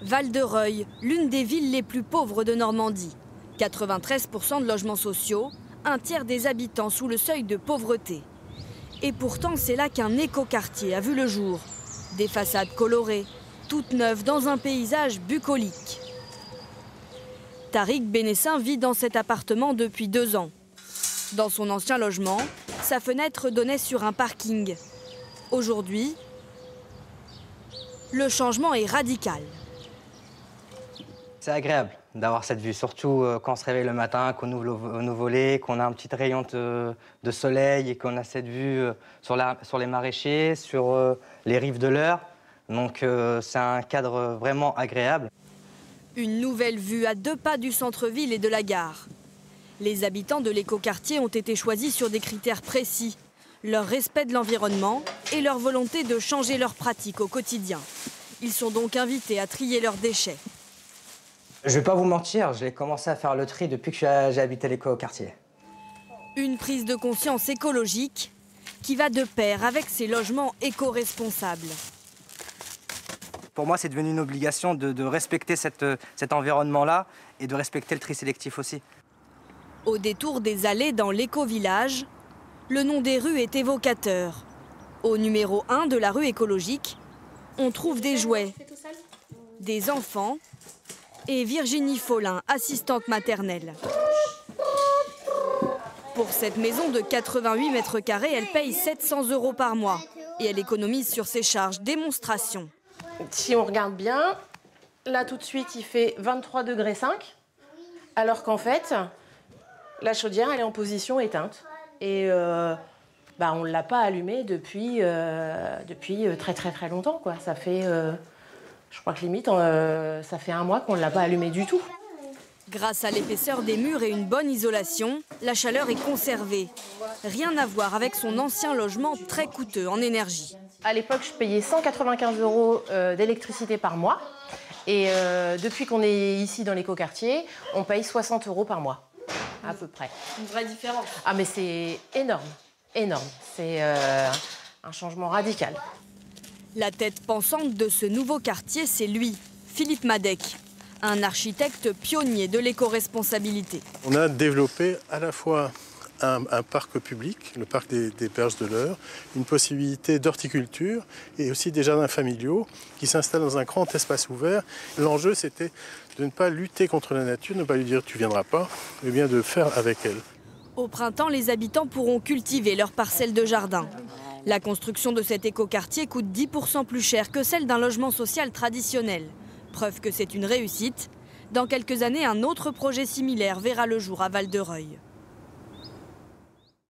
Val-de-Reuil, l'une des villes les plus pauvres de Normandie. 93% de logements sociaux, un tiers des habitants sous le seuil de pauvreté. Et pourtant, c'est là qu'un écoquartier a vu le jour. Des façades colorées, toutes neuves dans un paysage bucolique. Tariq Benessin vit dans cet appartement depuis 2 ans. Dans son ancien logement, sa fenêtre donnait sur un parking. Aujourd'hui, le changement est radical. C'est agréable d'avoir cette vue, surtout quand on se réveille le matin, qu'on ouvre nos volets, qu'on a un petit rayon de soleil et qu'on a cette vue sur les maraîchers, sur les rives de l'Eure. Donc c'est un cadre vraiment agréable. Une nouvelle vue à 2 pas du centre-ville et de la gare. Les habitants de l'écoquartier ont été choisis sur des critères précis. Leur respect de l'environnement et leur volonté de changer leurs pratiques au quotidien. Ils sont donc invités à trier leurs déchets. Je ne vais pas vous mentir, j'ai commencé à faire le tri depuis que j'ai habité l'écoquartier. Une prise de conscience écologique qui va de pair avec ces logements éco-responsables. Pour moi, c'est devenu une obligation de respecter cet environnement-là et de respecter le tri sélectif aussi. Au détour des allées dans l'éco-village, le nom des rues est évocateur. Au numéro 1 de la rue écologique, on trouve des jouets, des enfants et Virginie Follin, assistante maternelle. Pour cette maison de 88 mètres carrés, elle paye 700 € par mois et elle économise sur ses charges. Démonstration. Si on regarde bien, là tout de suite il fait 23,5 degrés, alors qu'en fait, la chaudière elle est en position éteinte. Et on ne l'a pas allumée depuis très longtemps, quoi. Ça fait, je crois que limite, ça fait 1 mois qu'on ne l'a pas allumée du tout. Grâce à l'épaisseur des murs et une bonne isolation, la chaleur est conservée. Rien à voir avec son ancien logement très coûteux en énergie. À l'époque, je payais 195 € d'électricité par mois. Et depuis qu'on est ici dans l'écoquartier, on paye 60 € par mois, à peu près. Une vraie différence. Ah mais c'est énorme, énorme. C'est un changement radical. La tête pensante de ce nouveau quartier, c'est lui, Philippe Madec, un architecte pionnier de l'éco-responsabilité. On a développé à la fois un parc public, le parc des Berges de l'Eure, une possibilité d'horticulture et aussi des jardins familiaux qui s'installent dans un grand espace ouvert. L'enjeu, c'était de ne pas lutter contre la nature, ne pas lui dire « tu ne viendras pas », mais bien de faire avec elle. Au printemps, les habitants pourront cultiver leurs parcelles de jardin. La construction de cet écoquartier coûte 10 % plus cher que celle d'un logement social traditionnel. Preuve que c'est une réussite. Dans quelques années, un autre projet similaire verra le jour à Val-de-Reuil.